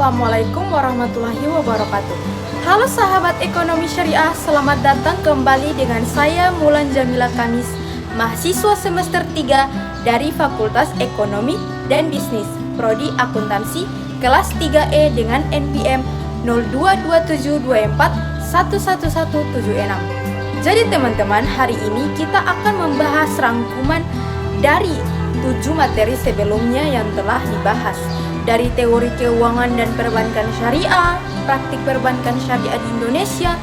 Assalamualaikum warahmatullahi wabarakatuh. Halo sahabat ekonomi syariah, selamat datang kembali dengan saya Mulan Jamila Kamis, mahasiswa semester 3 dari Fakultas Ekonomi dan Bisnis, Prodi Akuntansi, kelas 3E dengan NPM 022724111176. Jadi teman-teman, hari ini kita akan membahas rangkuman dari 7 materi sebelumnya yang telah dibahas, dari teori keuangan dan perbankan syariah, praktik perbankan syariah di Indonesia,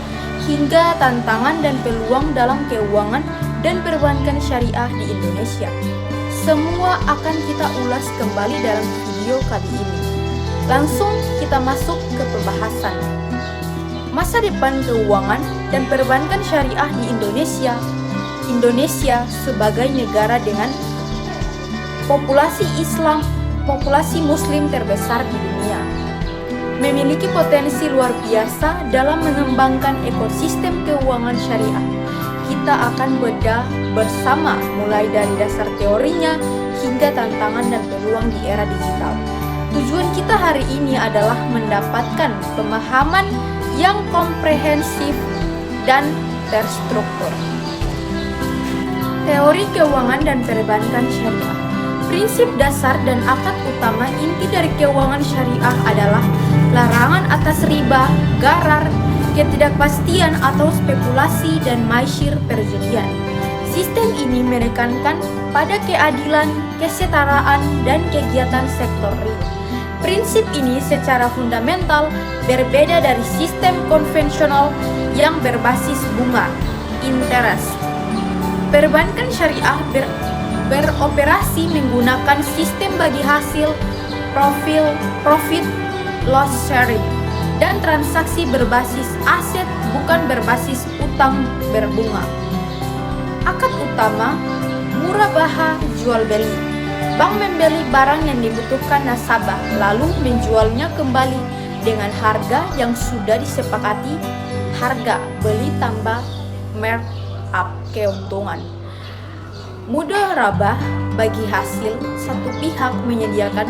hingga tantangan dan peluang dalam keuangan dan perbankan syariah di Indonesia. Semua akan kita ulas kembali dalam video kali ini. Langsung kita masuk ke pembahasan. Masa depan keuangan dan perbankan syariah di Indonesia. Indonesia sebagai negara dengan populasi Muslim terbesar di dunia, memiliki potensi luar biasa dalam mengembangkan ekosistem keuangan syariah. Kita akan bedah bersama mulai dari dasar teorinya hingga tantangan dan peluang di era digital. Tujuan kita hari ini adalah mendapatkan pemahaman yang komprehensif dan terstruktur. Teori keuangan dan perbankan syariah. Prinsip dasar dan akad utama inti dari keuangan syariah adalah larangan atas riba, gharar, ketidakpastian atau spekulasi, dan maisir perjudian. Sistem ini menekankan pada keadilan, kesetaraan, dan kegiatan sektor real. Prinsip ini secara fundamental berbeda dari sistem konvensional yang berbasis bunga, interest. Perbankan syariah beroperasi menggunakan sistem bagi hasil, profit loss sharing, dan transaksi berbasis aset bukan berbasis utang berbunga. Akad utama, murabaha jual beli. Bank membeli barang yang dibutuhkan nasabah lalu menjualnya kembali dengan harga yang sudah disepakati, harga beli tambah markup keuntungan. Mudharabah bagi hasil, satu pihak menyediakan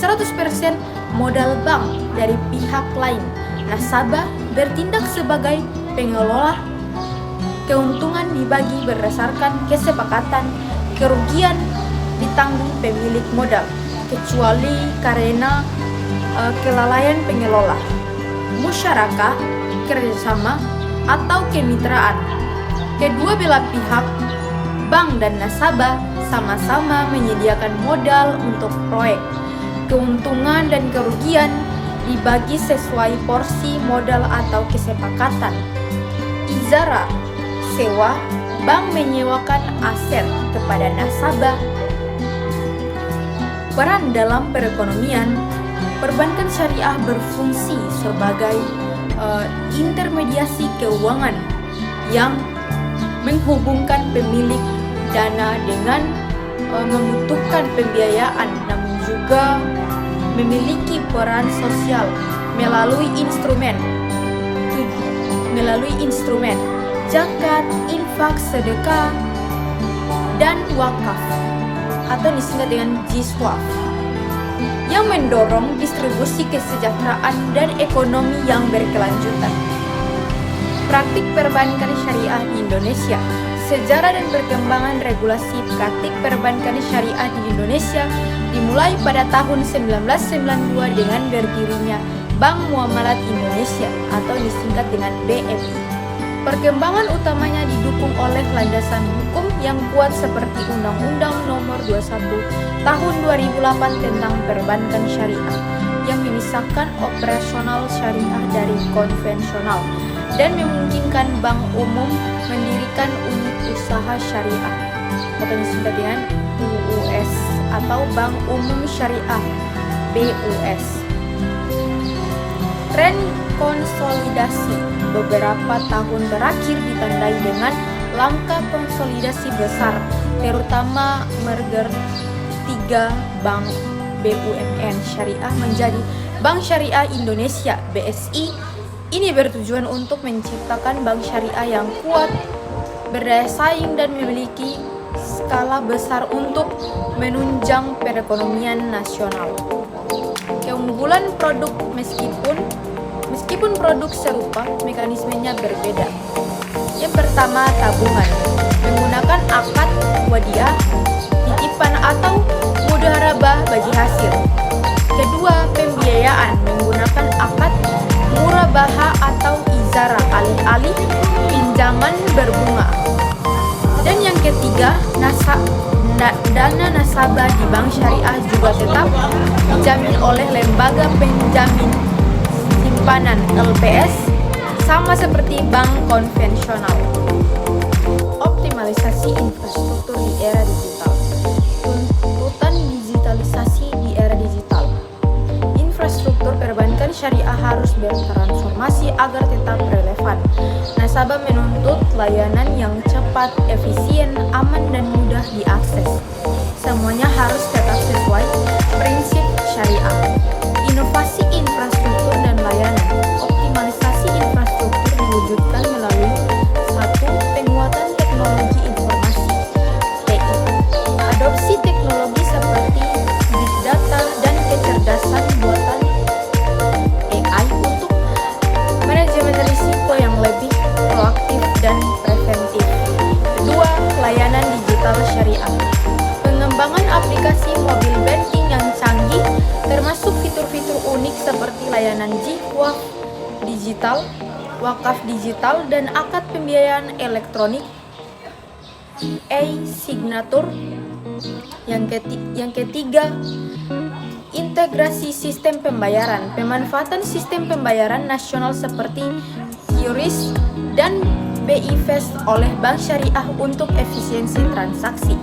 100% modal bank dari pihak lain. Nasabah bertindak sebagai pengelola, keuntungan dibagi berdasarkan kesepakatan, kerugian ditanggung pemilik modal, kecuali karena kelalaian pengelola. Musyarakah, kerjasama, atau kemitraan. Kedua belah pihak, bank dan nasabah, sama-sama menyediakan modal untuk proyek. Keuntungan dan kerugian dibagi sesuai porsi modal atau kesepakatan. Ijara, sewa, bank menyewakan aset kepada nasabah. Peran dalam perekonomian, perbankan syariah berfungsi sebagai intermediasi keuangan yang menghubungkan pemilik dana dengan membutuhkan pembiayaan, namun juga memiliki peran sosial melalui instrumen zakat, infak, sedekah, dan wakaf atau disingkat dengan jiswaf, yang mendorong distribusi kesejahteraan dan ekonomi yang berkelanjutan. Praktik perbankan syariah di Indonesia. Sejarah dan perkembangan regulasi praktik perbankan syariah di Indonesia dimulai pada tahun 1992 dengan berdirinya Bank Muamalat Indonesia atau disingkat dengan BMI. Perkembangan utamanya didukung oleh landasan hukum yang kuat seperti Undang-Undang Nomor 21 Tahun 2008 tentang Perbankan Syariah yang memisahkan operasional syariah dari konvensional dan memungkinkan bank umum mendirikan unit usaha syariah atau disingkat dengan UUS atau Bank Umum Syariah BUS. Tren konsolidasi beberapa tahun terakhir ditandai dengan langkah konsolidasi besar, terutama merger 3 bank BUMN syariah menjadi Bank Syariah Indonesia BSI. Ini bertujuan untuk menciptakan bank syariah yang kuat, berdaya saing, dan memiliki skala besar untuk menunjang perekonomian nasional. Keunggulan produk meskipun produk serupa, mekanismenya berbeda. Yang pertama, tabungan. Menggunakan akad wadiah, titipan atau mudharabah bagi hasil. Kedua, pembiayaan menggunakan akad murabaha atau izarah alih-alih pinjaman berbunga. Dan yang ketiga, dana nasabah di bank syariah juga tetap dijamin oleh lembaga penjamin simpanan LPS, sama seperti bank konvensional. Optimalisasi infrastruktur di era digital. Tuntutan digitalisasi di era digital. Infrastruktur perbankan syariah harus bertransformasi agar tetap relevan. Nasabah menuntut layanan yang cepat, efisien, aman, dan mudah diakses. Semuanya harus tetap sesuai prinsip syariah. Inovasi infrastruktur dan layanan. Optimalisasi infrastruktur diwujudkan melalui 1. Penguatan teknologi informasi (TI). Adopsi teknologi seperti big data dan kecerdasan buatan AI untuk manajemen risiko yang lebih proaktif dan preventif. 2. Layanan digital syariah. Pengembangan aplikasi mobil banking yang canggih, termasuk fitur-fitur unik seperti layanan digital, wakaf digital, dan akad pembiayaan elektronik e-signature. Yang ketiga, integrasi sistem pembayaran. Pemanfaatan sistem pembayaran nasional seperti QRIS dan BI Fast oleh Bank Syariah untuk efisiensi transaksi.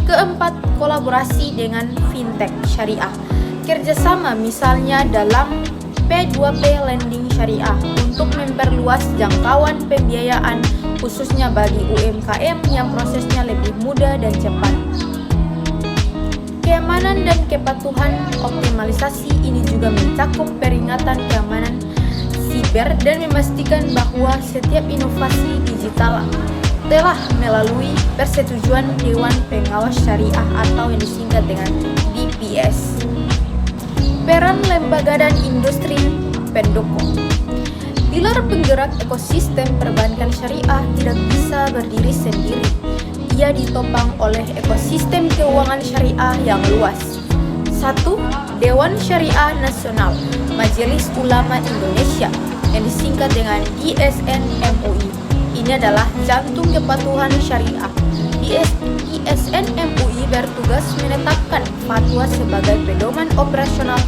Keempat, kolaborasi dengan fintech syariah. Kerjasama misalnya dalam P2P lending syariah untuk memperluas jangkauan pembiayaan khususnya bagi UMKM yang prosesnya lebih mudah dan cepat. Keamanan dan kepatuhan. Optimalisasi ini juga mencakup peringatan keamanan siber dan memastikan bahwa setiap inovasi digital telah melalui persetujuan Dewan Pengawas Syariah atau yang disingkat dengan DPS. Peran lembaga dan industri pendukung. Pilar penggerak ekosistem perbankan syariah tidak bisa berdiri sendiri. Ia ditopang oleh ekosistem keuangan syariah yang luas. 1. Dewan Syariah Nasional Majelis Ulama Indonesia yang disingkat dengan ISN MUI. Ini adalah jantung kepatuhan syariah. ISN MUI bertugas menetapkan fatwa sebagai pedoman operasional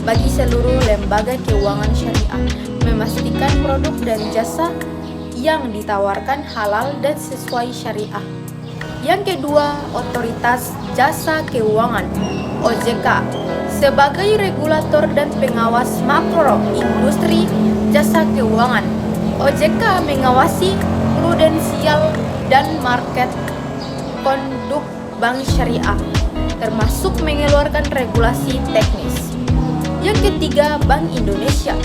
bagi seluruh lembaga keuangan syariah, memastikan produk dan jasa yang ditawarkan halal dan sesuai syariah. Yang kedua, Otoritas Jasa Keuangan (OJK) sebagai regulator dan pengawas makro industri jasa keuangan. OJK mengawasi prudensial dan market konduk bank syariah, termasuk mengeluarkan regulasi teknis. Yang ketiga, Bank Indonesia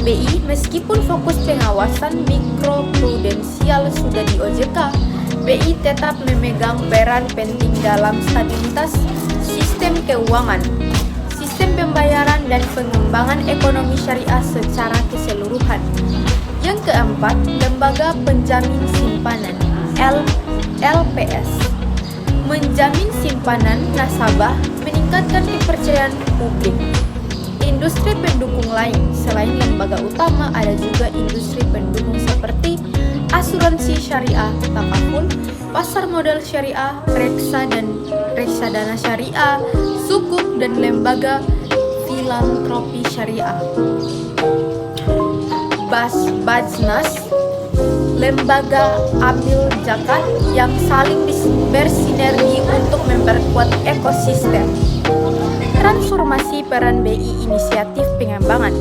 BI. Meskipun fokus pengawasan mikroprudensial sudah di OJK, BI tetap memegang peran penting dalam stabilitas sistem keuangan, sistem pembayaran, dan pengembangan ekonomi syariah secara keseluruhan. Yang keempat, Lembaga Penjamin Simpanan LPS menjamin simpanan nasabah, meningkatkan kepercayaan publik. Industri pendukung lain selain lembaga utama ada juga industri pendukung seperti asuransi syariah, takaful, pasar modal syariah, reksadana syariah, sukuk, dan lembaga filantropi syariah. Bajnas, lembaga amil zakat yang saling bersinergi untuk memperkuat ekosistem. Transformasi peran BI. Inisiatif pengembangan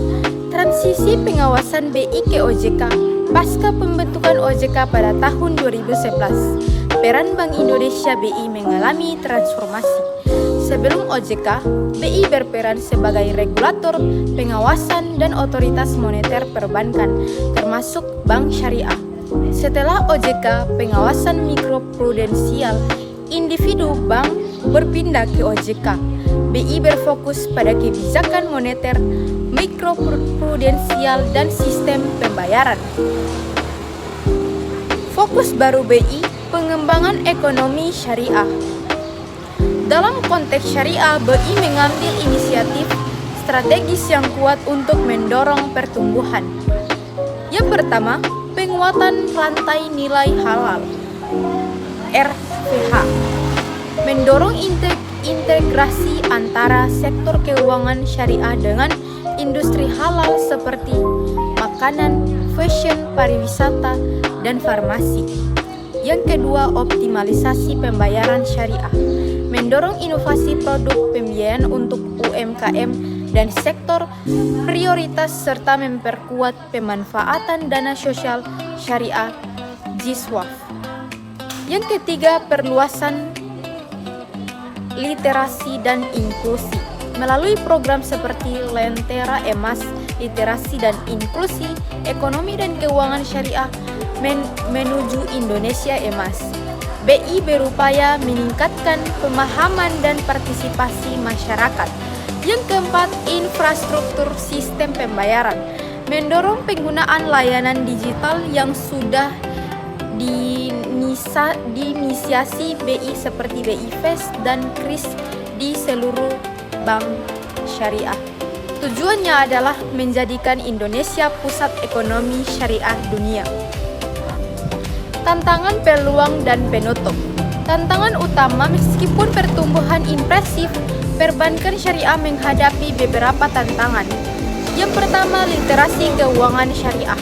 transisi pengawasan BI ke OJK pasca pembentukan OJK pada tahun 2011. Peran Bank Indonesia BI mengalami transformasi. Sebelum OJK, BI berperan sebagai regulator, pengawasan, dan otoritas moneter perbankan, termasuk bank syariah. Setelah OJK, pengawasan mikroprudensial, individu bank berpindah ke OJK. BI berfokus pada kebijakan moneter, mikroprudensial, dan sistem pembayaran. Fokus baru BI, pengembangan ekonomi syariah. Dalam konteks syariah, BI mengambil inisiatif strategis yang kuat untuk mendorong pertumbuhan. Yang pertama, penguatan rantai nilai halal (RPH), mendorong integrasi antara sektor keuangan syariah dengan industri halal seperti makanan, fashion, pariwisata, dan farmasi. Yang kedua, optimalisasi pembayaran syariah, mendorong inovasi produk pembiayaan untuk UMKM dan sektor prioritas serta memperkuat pemanfaatan dana sosial syariah JISWAF. Yang ketiga, perluasan literasi dan inklusi melalui program seperti Lentera Emas, literasi dan inklusi ekonomi dan keuangan syariah menuju Indonesia Emas. BI berupaya meningkatkan pemahaman dan partisipasi masyarakat. Yang keempat, infrastruktur sistem pembayaran, mendorong penggunaan layanan digital yang sudah diinisiasi BI seperti BI Fast dan KRIS di seluruh bank syariah. Tujuannya adalah menjadikan Indonesia pusat ekonomi syariah dunia. Tantangan, peluang, dan penutup. Tantangan utama, meskipun pertumbuhan impresif, perbankan syariah menghadapi beberapa tantangan. Yang pertama, literasi keuangan syariah.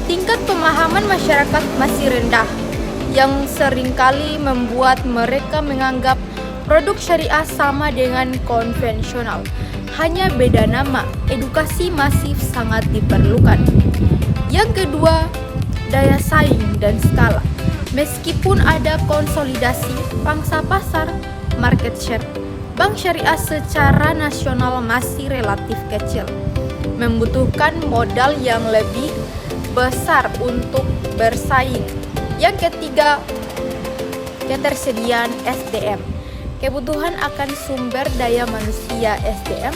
Tingkat pemahaman masyarakat masih rendah, yang seringkali membuat mereka menganggap produk syariah sama dengan konvensional. Hanya beda nama, edukasi masih sangat diperlukan. Yang kedua, daya saing dan skala. Meskipun ada konsolidasi pangsa pasar, market share, bank syariah secara nasional masih relatif kecil, membutuhkan modal yang lebih besar untuk bersaing. Yang ketiga, ketersediaan SDM. Kebutuhan akan sumber daya manusia SDM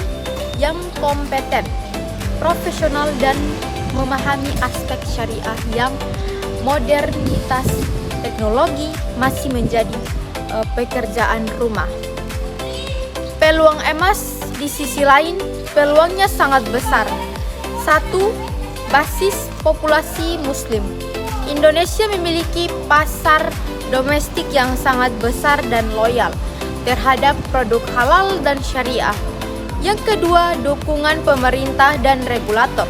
yang kompeten, profesional, dan memahami aspek syariah yang modernitas teknologi masih menjadi pekerjaan rumah. Peluang emas di sisi lain, peluangnya sangat besar. 1. Basis populasi muslim. Indonesia memiliki pasar domestik yang sangat besar dan loyal terhadap produk halal dan syariah. Yang kedua, dukungan pemerintah dan regulator.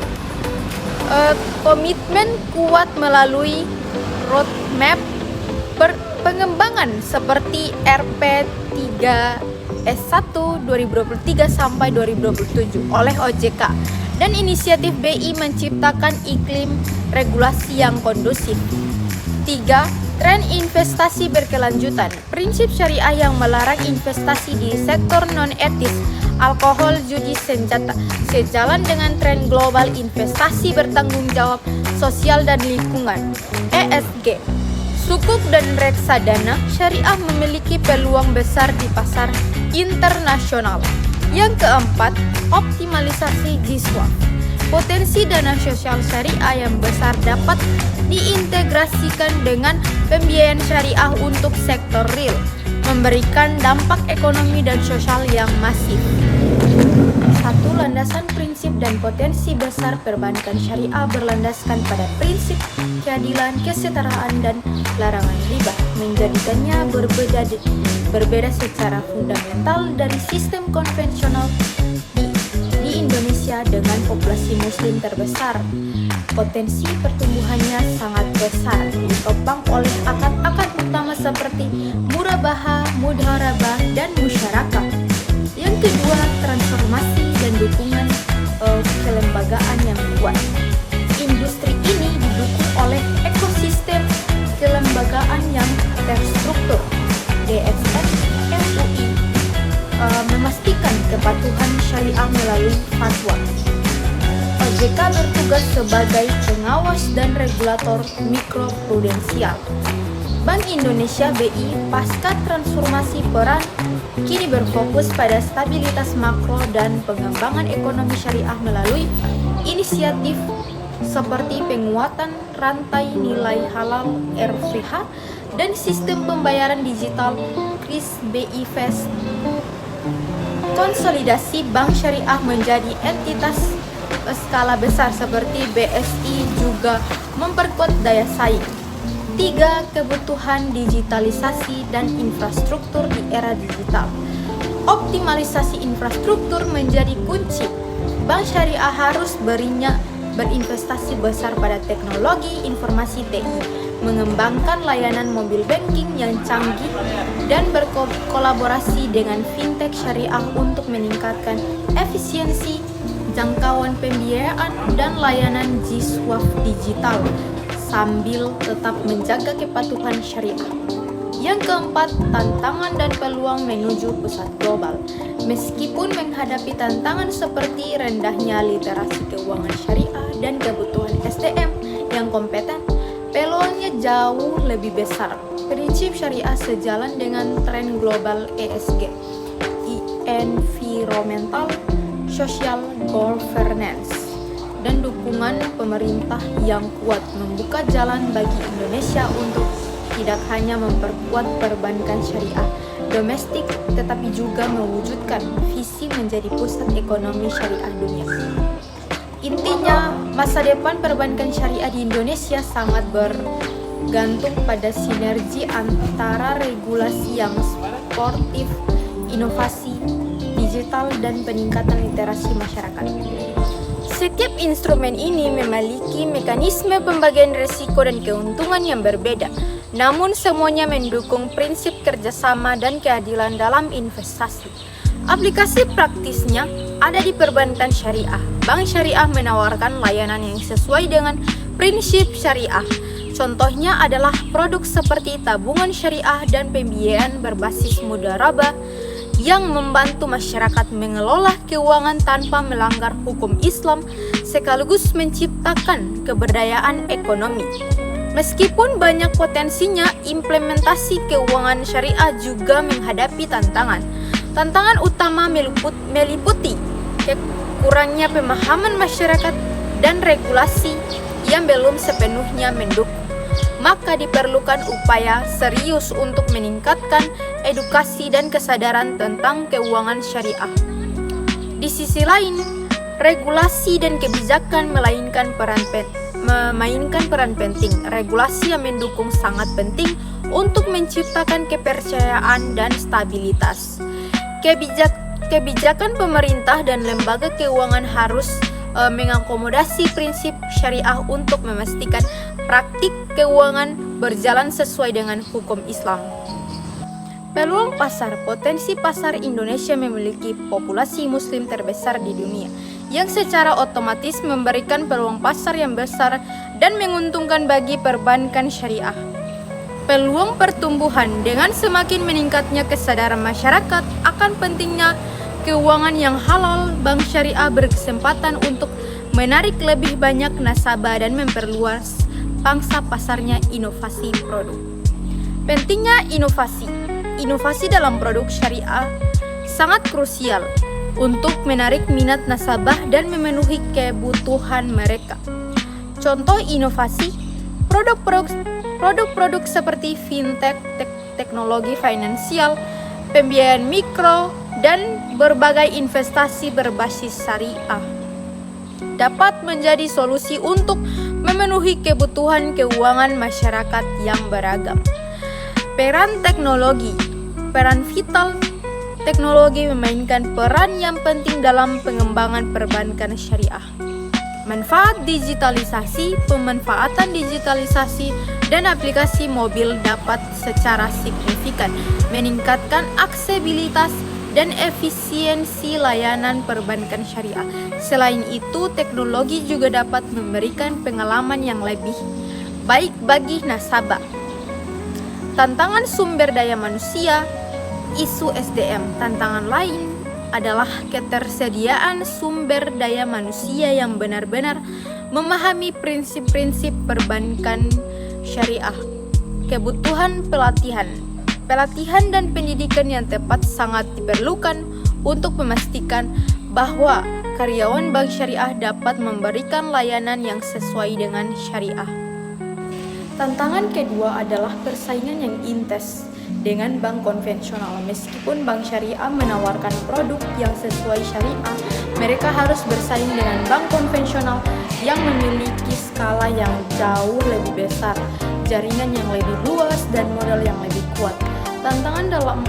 Komitmen kuat melalui roadmap pengembangan seperti RP3S1 2023 sampai 2027 oleh OJK dan inisiatif BI menciptakan iklim regulasi yang kondusif. 3. Tren investasi berkelanjutan. Prinsip syariah yang melarang investasi di sektor non-etis, alkohol, judi, senjata, sejalan dengan tren global investasi bertanggung jawab sosial dan lingkungan (ESG). Sukuk dan reksadana syariah memiliki peluang besar di pasar internasional. Yang keempat, optimalisasi JISWAF. Potensi dana sosial syariah yang besar dapat diintegrasikan dengan pembiayaan syariah untuk sektor real, memberikan dampak ekonomi dan sosial yang masif. 1. Landasan prinsip dan potensi besar perbankan syariah berlandaskan pada prinsip keadilan, kesetaraan, dan larangan riba, menjadikannya berbeda secara fundamental dari sistem konvensional di Indonesia dengan populasi muslim terbesar. Potensi pertumbuhannya sangat besar, ditopang oleh akad-akad utama seperti murabahah, mudharabah, dan musyarakah. Yang kedua, transformasi dan dukungan kelembagaan yang kuat. Industri ini didukung oleh ekosistem kelembagaan yang terstruktur. DSN MUI memastikan kepatuhan syariah melalui fatwa. OJK bertugas sebagai pengawas dan regulator mikroprudensial. Bank Indonesia (BI) pasca transformasi peran kini berfokus pada stabilitas makro dan pengembangan ekonomi syariah melalui inisiatif seperti penguatan rantai nilai halal (RVH) dan sistem pembayaran digital KRIS BI Fast. Konsolidasi bank syariah menjadi entitas skala besar seperti BSI juga memperkuat daya saing. 3. Kebutuhan digitalisasi dan infrastruktur di era digital. Optimalisasi infrastruktur menjadi kunci. Bank syariah harus berinvestasi besar pada teknologi informasi TI, mengembangkan layanan mobile banking yang canggih, dan berkolaborasi dengan fintech syariah untuk meningkatkan efisiensi, jangkauan pembiayaan, dan layanan jiswaf digital, sambil tetap menjaga kepatuhan syariah. Yang keempat, tantangan dan peluang menuju pusat global. Meskipun menghadapi tantangan seperti rendahnya literasi keuangan syariah dan kebutuhan SDM yang kompeten, peluangnya jauh lebih besar. Prinsip syariah sejalan dengan tren global ESG, Environmental Social Governance, dan dukungan pemerintah yang kuat membuka jalan bagi Indonesia untuk tidak hanya memperkuat perbankan syariah domestik, tetapi juga mewujudkan visi menjadi pusat ekonomi syariah dunia. Intinya, masa depan perbankan syariah di Indonesia sangat bergantung pada sinergi antara regulasi yang sportif, inovasi digital, dan peningkatan literasi masyarakat. Setiap instrumen ini memiliki mekanisme pembagian risiko dan keuntungan yang berbeda, namun semuanya mendukung prinsip kerjasama dan keadilan dalam investasi. Aplikasi praktisnya ada di perbankan syariah. Bank syariah menawarkan layanan yang sesuai dengan prinsip syariah. Contohnya adalah produk seperti tabungan syariah dan pembiayaan berbasis mudharabah yang membantu masyarakat mengelola keuangan tanpa melanggar hukum Islam, sekaligus menciptakan keberdayaan ekonomi. Meskipun banyak potensinya, implementasi keuangan syariah juga menghadapi tantangan. Tantangan utama meliputi kurangnya pemahaman masyarakat dan regulasi yang belum sepenuhnya mendukung. Maka diperlukan upaya serius untuk meningkatkan edukasi dan kesadaran tentang keuangan syariah. Di sisi lain, regulasi dan kebijakan memainkan peran penting. Regulasi yang mendukung sangat penting untuk menciptakan kepercayaan dan stabilitas. Kebijakan pemerintah dan lembaga keuangan harus mengakomodasi prinsip syariah untuk memastikan praktik keuangan berjalan sesuai dengan hukum Islam. Peluang pasar. Potensi pasar Indonesia memiliki populasi muslim terbesar di dunia, yang secara otomatis memberikan peluang pasar yang besar dan menguntungkan bagi perbankan syariah. Peluang pertumbuhan. Dengan semakin meningkatnya kesadaran masyarakat akan pentingnya keuangan yang halal, bank syariah berkesempatan untuk menarik lebih banyak nasabah dan memperluas pangsa pasarnya. Inovasi produk. Pentingnya inovasi. Inovasi dalam produk syariah sangat krusial untuk menarik minat nasabah dan memenuhi kebutuhan mereka. Contoh inovasi, produk-produk seperti fintech, teknologi finansial, pembiayaan mikro, dan berbagai investasi berbasis syariah dapat menjadi solusi untuk memenuhi kebutuhan keuangan masyarakat yang beragam. Peran teknologi. Peran vital teknologi memainkan peran yang penting dalam pengembangan perbankan syariah. Manfaat digitalisasi. Pemanfaatan digitalisasi dan aplikasi mobil dapat secara signifikan meningkatkan aksesibilitas dan efisiensi layanan perbankan syariah. Selain itu, teknologi juga dapat memberikan pengalaman yang lebih baik bagi nasabah. Tantangan sumber daya manusia. Isu SDM. Tantangan lain adalah ketersediaan sumber daya manusia yang benar-benar memahami prinsip-prinsip perbankan syariah. Kebutuhan pelatihan. Pelatihan dan pendidikan yang tepat sangat diperlukan untuk memastikan bahwa karyawan bank syariah dapat memberikan layanan yang sesuai dengan syariah. Tantangan kedua adalah persaingan yang intens dengan bank konvensional. Meskipun bank syariah menawarkan produk yang sesuai syariah, mereka harus bersaing dengan bank konvensional yang memiliki skala yang jauh lebih besar, jaringan yang lebih luas, dan modal yang lebih kuat. Tantangan dalam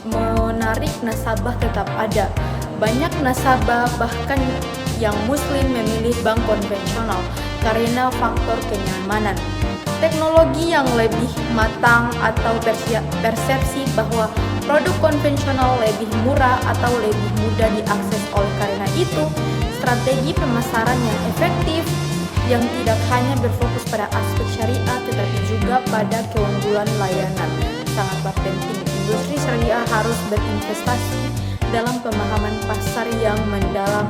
menarik nasabah tetap ada. Banyak nasabah bahkan yang muslim memilih bank konvensional karena faktor kenyamanan, teknologi yang lebih matang, atau persepsi bahwa produk konvensional lebih murah atau lebih mudah diakses. Oleh karena itu, strategi pemasaran yang efektif yang tidak hanya berfokus pada aspek syariah tetapi juga pada keunggulan layanan sangatlah penting. Industri syariah harus berinvestasi dalam pemahaman pasar yang mendalam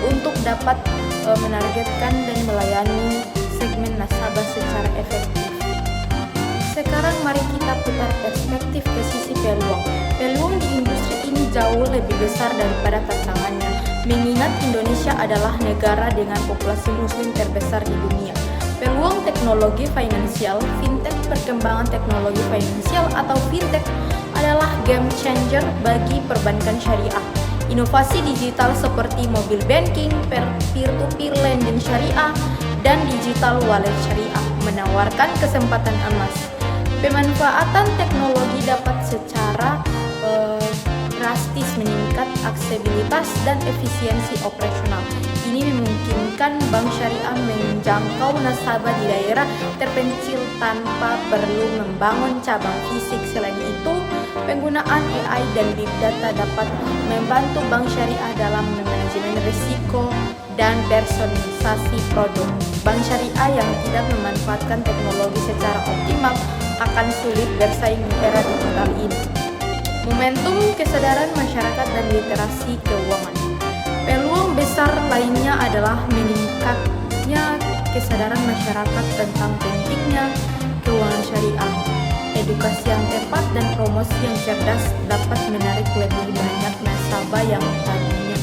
untuk dapat menargetkan dan melayani segmen nasabah secara efektif. Sekarang mari kita putar perspektif ke sisi peluang. Peluang di industri ini jauh lebih besar daripada tantangannya, mengingat Indonesia adalah negara dengan populasi muslim terbesar di dunia. Peluang teknologi finansial, fintech, perkembangan teknologi finansial atau fintech adalah game changer bagi perbankan syariah. Inovasi digital seperti mobile banking, peer-to-peer lending syariah, dan digital wallet syariah menawarkan kesempatan emas. Pemanfaatan teknologi dapat secara drastis meningkat aksesibilitas dan efisiensi operasional. Ini memungkinkan bank syariah menjangkau nasabah di daerah terpencil tanpa perlu membangun cabang fisik. Selain itu, penggunaan AI dan Big Data dapat membantu bank syariah dalam manajemen risiko dan personalisasi produk. Bank syariah yang tidak memanfaatkan teknologi secara optimal akan sulit bersaing di era digital ini. Momentum kesadaran masyarakat dan literasi keuangan. Peluang besar lainnya adalah meningkatnya kesadaran masyarakat tentang pentingnya keuangan syariah. Edukasi yang tepat dan promosi yang cerdas dapat menarik lebih banyak nasabah yang tadinya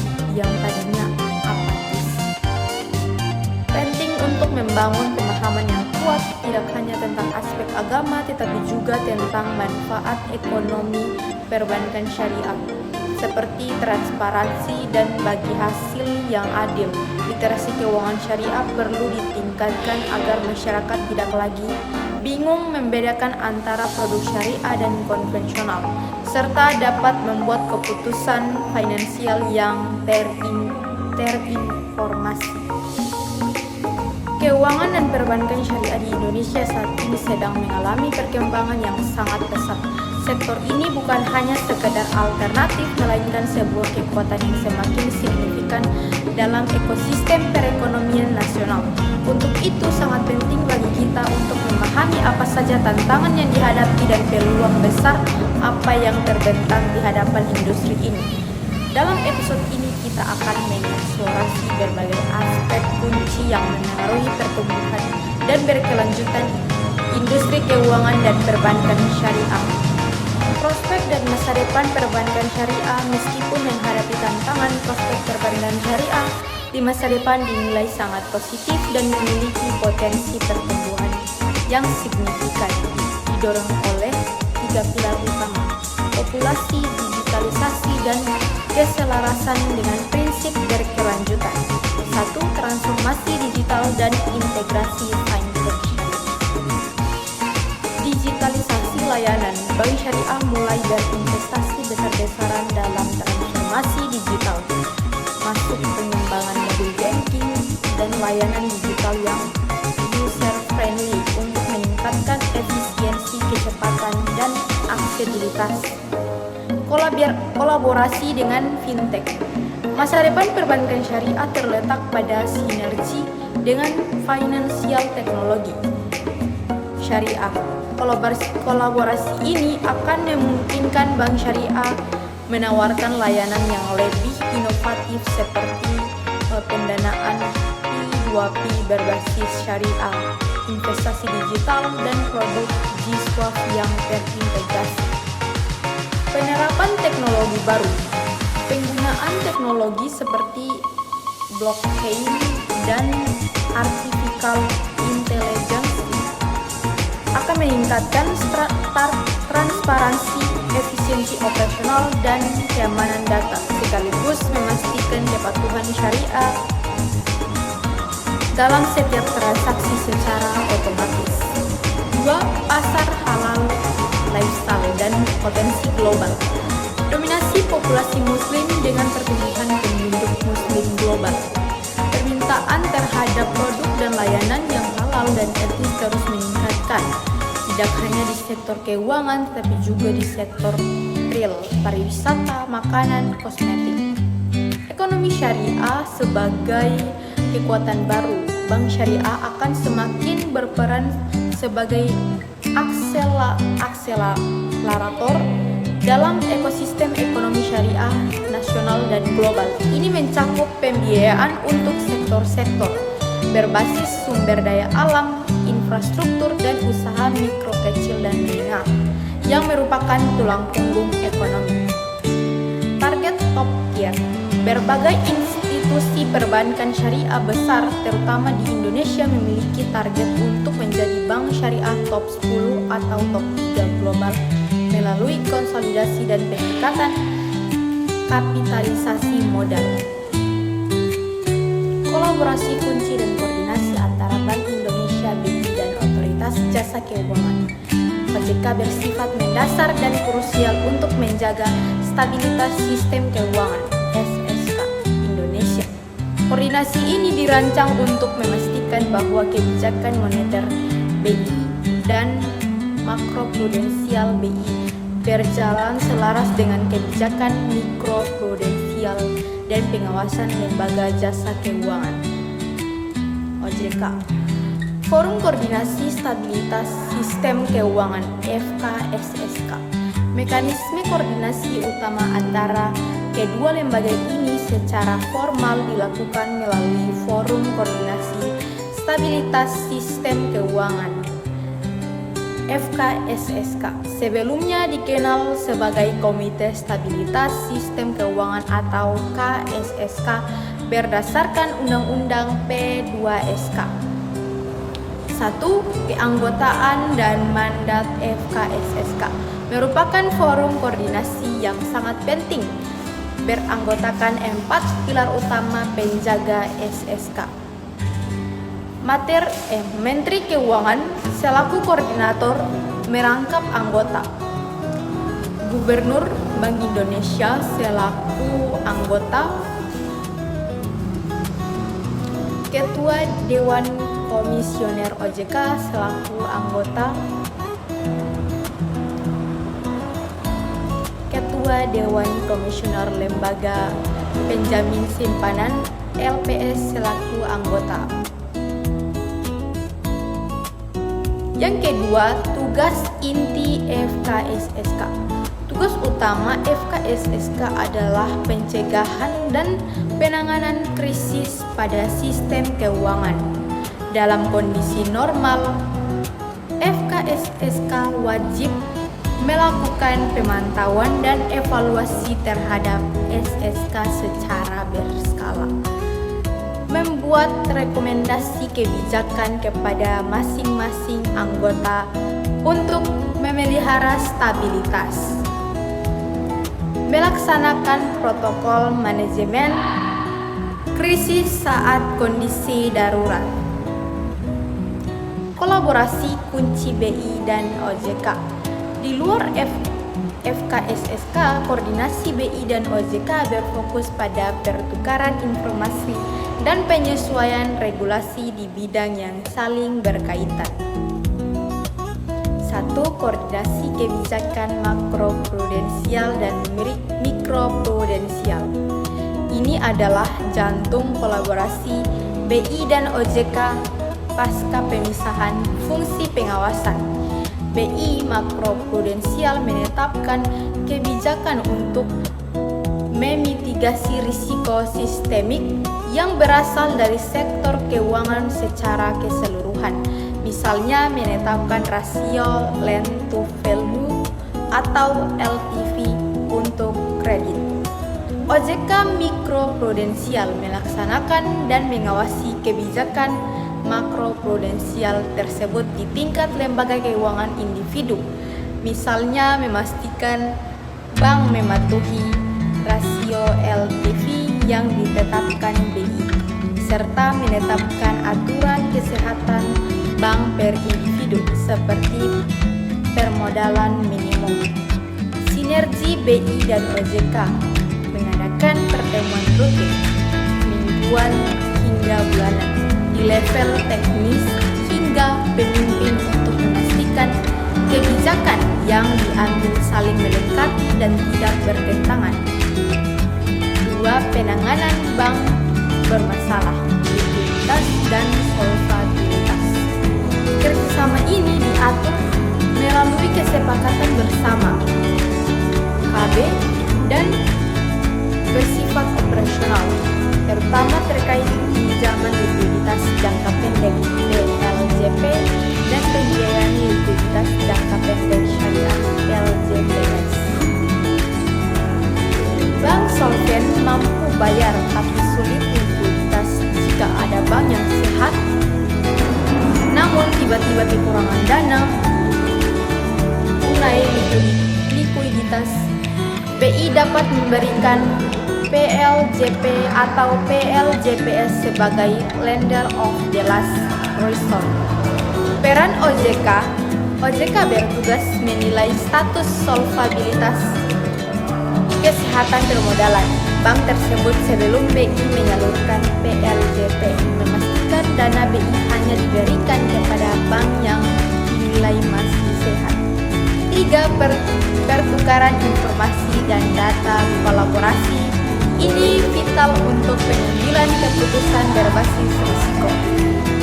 apatis. Penting untuk membangun pemahaman yang kuat tidak hanya tentang aspek agama tetapi juga tentang manfaat ekonomi perbankan syariah seperti transparansi dan bagi hasil yang adil. Literasi keuangan syariah perlu ditingkatkan agar masyarakat tidak lagi bingung membedakan antara produk syariah dan konvensional, serta dapat membuat keputusan finansial yang terinformasi. Keuangan dan perbankan syariah di Indonesia saat ini sedang mengalami perkembangan yang sangat pesat. Sektor ini bukan hanya sekedar alternatif, melainkan sebuah kekuatan yang semakin signifikan dalam ekosistem perekonomian nasional. Untuk itu sangat penting bagi kita untuk memahami apa saja tantangan yang dihadapi dan peluang besar apa yang terbentang di hadapan industri ini. Dalam episode ini kita akan mengeksplorasi berbagai aspek kunci yang mengaruhi pertumbuhan dan berkelanjutan industri keuangan dan perbankan syariah. Prospek dan masa depan perbankan syariah. Meskipun menghadapi tantangan, prospek perbankan syariah di masa depan dinilai sangat positif dan memiliki potensi pertumbuhan yang signifikan, didorong oleh 3 pilar utama: populasi, digitalisasi, dan keselarasan dengan prinsip berkelanjutan. 1. Transformasi digital dan integrasi fintech. Digitalisasi layanan. Bank syariah mulai berinvestasi besar-besaran dalam transformasi digital, masuk pengembangan mobile banking dan layanan digital yang user-friendly untuk meningkatkan efisiensi, kecepatan, dan aksesibilitas. Kolaborasi dengan fintech. Masa depan perbankan syariah terletak pada sinergi dengan financial teknologi syariah. Kolaborasi ini akan memungkinkan bank syariah menawarkan layanan yang lebih inovatif seperti pendanaan P2P berbasis syariah, investasi digital, dan produk G-Swap yang terintegrasi. Penerapan teknologi baru. Penggunaan teknologi seperti blockchain dan artificial intelligence akan meningkatkan transparansi, efisiensi operasional, dan keamanan data, sekaligus memastikan kepatuhan syariah dalam setiap transaksi secara otomatis. 2. Pasar halal, lifestyle, dan potensi global. Dominasi populasi muslim dengan pertumbuhan penduduk muslim global. Permintaan terhadap produk dan layanan yang halal dan etis terus meningkatkan, tidak hanya di sektor keuangan tapi juga di sektor real, pariwisata, makanan, kosmetik. Ekonomi syariah sebagai kekuatan baru. Bank syariah akan semakin berperan sebagai akselerator dalam ekosistem ekonomi syariah nasional dan global. Ini mencakup pembiayaan untuk sektor-sektor berbasis sumber daya alam, infrastruktur, dan usaha mikro, kecil, dan menengah yang merupakan tulang punggung ekonomi. Target top tier. Berbagai institusi perbankan syariah besar terutama di Indonesia memiliki target untuk menjadi bank syariah top 10 atau top 3 global melalui konsolidasi dan peningkatan kapitalisasi modal. Kolaborasi kunci dan koordinasi antara Bank Indonesia, BI, dan Otoritas Jasa Keuangan OJK bersifat mendasar dan krusial untuk menjaga stabilitas sistem keuangan SSK Indonesia. Koordinasi ini dirancang untuk memastikan bahwa kebijakan moneter BI dan makroprudensial BI berjalan selaras dengan kebijakan mikroprudensial dan pengawasan lembaga jasa keuangan OJK. Forum Koordinasi Stabilitas Sistem Keuangan FKSSK. Mekanisme koordinasi utama antara kedua lembaga ini secara formal dilakukan melalui Forum Koordinasi Stabilitas Sistem Keuangan FKSSK, sebelumnya dikenal sebagai Komite Stabilitas Sistem Keuangan atau KSSK berdasarkan Undang-Undang P2SK. 1. Keanggotaan dan mandat FKSSK merupakan forum koordinasi yang sangat penting, beranggotakan 4 pilar utama penjaga SSK. Menteri Keuangan selaku koordinator merangkap anggota, Gubernur Bank Indonesia selaku anggota, Ketua Dewan Komisioner OJK selaku anggota, Ketua Dewan Komisioner Lembaga Penjamin Simpanan LPS selaku anggota. Yang kedua, tugas inti FKSSK. Tugas utama FKSSK adalah pencegahan dan penanganan krisis pada sistem keuangan. Dalam kondisi normal, FKSSK wajib melakukan pemantauan dan evaluasi terhadap SSK secara berskala, membuat rekomendasi kebijakan kepada masing-masing anggota untuk memelihara stabilitas, melaksanakan protokol manajemen krisis saat kondisi darurat. Kolaborasi kunci BI dan OJK. Di luar FKSSK, koordinasi BI dan OJK berfokus pada pertukaran informasi dan penyesuaian regulasi di bidang yang saling berkaitan. 1. Koordinasi kebijakan makroprudensial dan mikroprudensial. Ini adalah jantung kolaborasi BI dan OJK pasca pemisahan fungsi pengawasan. BI makroprudensial menetapkan kebijakan untuk memitigasi risiko sistemik yang berasal dari sektor keuangan secara keseluruhan. Misalnya menetapkan rasio loan to value atau LTV untuk kredit. OJK mikroprudensial melaksanakan dan mengawasi kebijakan makroprudensial tersebut di tingkat lembaga keuangan individu. Misalnya memastikan bank mematuhi rasio LTV yang ditetapkan BI, serta menetapkan aturan kesehatan bank per individu seperti permodalan minimum. Sinergi BI dan OJK mengadakan pertemuan rutin mingguan hingga bulanan di level teknis hingga pemimpin untuk memastikan kebijakan yang diambil saling melengkapi dan tidak bertentangan. 2. Penanganan bank bermasalah, likuiditas dan solvabilitas. Kerjasama ini diatur melalui kesepakatan bersama KB dan bersifat operasional, terutama terkait pinjaman likuiditas jangka pendek (LJP) dan pembiayaan likuiditas jangka pendek syariah (LJPS). Bank solven mampu bayar tapi sulit likuiditas jika ada bank yang sehat, namun tiba-tiba kekurangan dana mulai likuiditas. BI dapat memberikan PLJP atau PLJPS sebagai lender of the last resort. Peran OJK bertugas menilai status solvabilitas kesehatan permodalan bank tersebut sebelum BI menyalurkan PLJP, memastikan dana BI hanya diberikan kepada bank yang dinilai masih sehat. 3. Pertukaran informasi dan data kolaborasi. Ini vital untuk pengambilan keputusan berbasis risiko.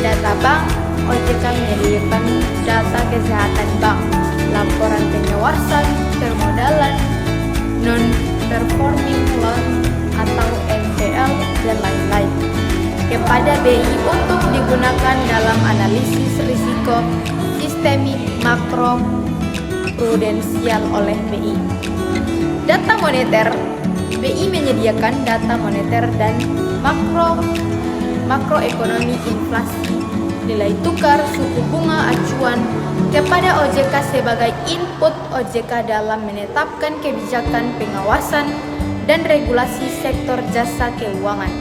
Data bank, OJK menyediakan data kesehatan bank, laporan pengawasan, permodalan, non-performing loan atau NPL, dan lain-lain kepada BI untuk digunakan dalam analisis risiko sistemik makroprudensial oleh BI. Data moneter. BI menyediakan data moneter dan makroekonomi inflasi, nilai tukar, suku bunga acuan kepada OJK sebagai input OJK dalam menetapkan kebijakan pengawasan dan regulasi sektor jasa keuangan.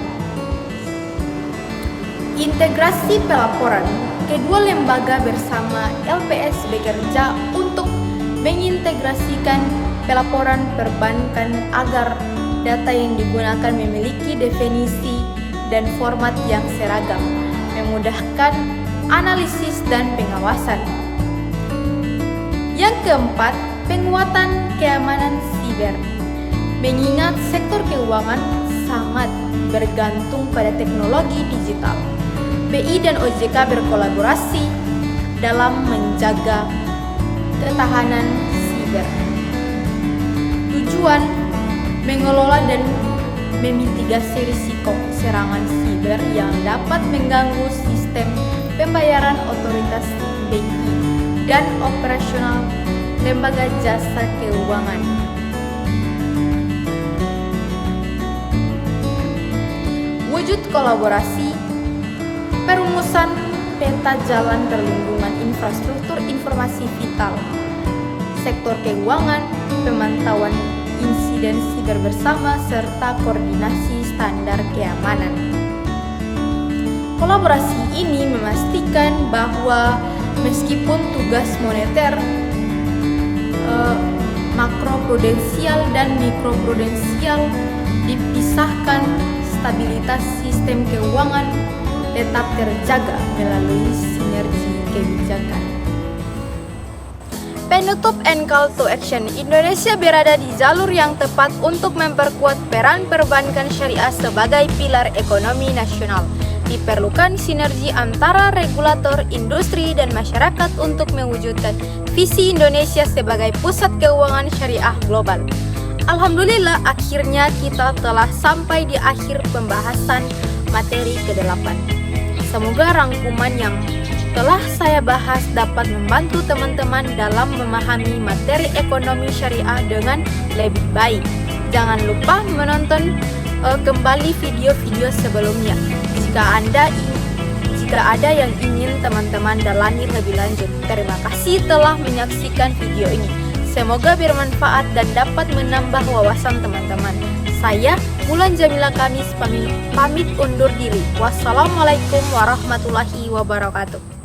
Integrasi pelaporan. Kedua lembaga bersama LPS bekerja untuk mengintegrasikan pelaporan perbankan agar data yang digunakan memiliki definisi dan format yang seragam, memudahkan analisis dan pengawasan. Yang keempat, penguatan keamanan siber. Mengingat sektor keuangan sangat bergantung pada teknologi digital, BI dan OJK berkolaborasi dalam menjaga ketahanan siber. Tujuan mengelola dan memitigasi risiko serangan siber yang dapat mengganggu sistem pembayaran otoritas BI dan operasional lembaga jasa keuangan. Wujud kolaborasi, perumusan peta jalan perlindungan infrastruktur informasi vital, sektor keuangan, pemantauan insiden siber bersama, serta koordinasi standar keamanan. Kolaborasi ini memastikan bahwa meskipun tugas moneter, makroprudensial dan mikroprudensial dipisahkan, stabilitas sistem keuangan tetap terjaga melalui sinergi kebijakan. Penutup and call to action. Indonesia berada di jalur yang tepat untuk memperkuat peran perbankan syariah sebagai pilar ekonomi nasional. Diperlukan sinergi antara regulator, industri, dan masyarakat untuk mewujudkan visi Indonesia sebagai pusat keuangan syariah global. Alhamdulillah, akhirnya kita telah sampai di akhir pembahasan materi ke-8. Semoga rangkuman yang telah saya bahas dapat membantu teman-teman dalam memahami materi ekonomi syariah dengan lebih baik. Jangan lupa menonton kembali video-video sebelumnya jika ada yang ingin teman-teman dalami lebih lanjut. Terima kasih telah menyaksikan video ini. Semoga bermanfaat dan dapat menambah wawasan teman-teman. Saya Mulan Jamila Kamis pamit undur diri. Wassalamualaikum warahmatullahi wabarakatuh.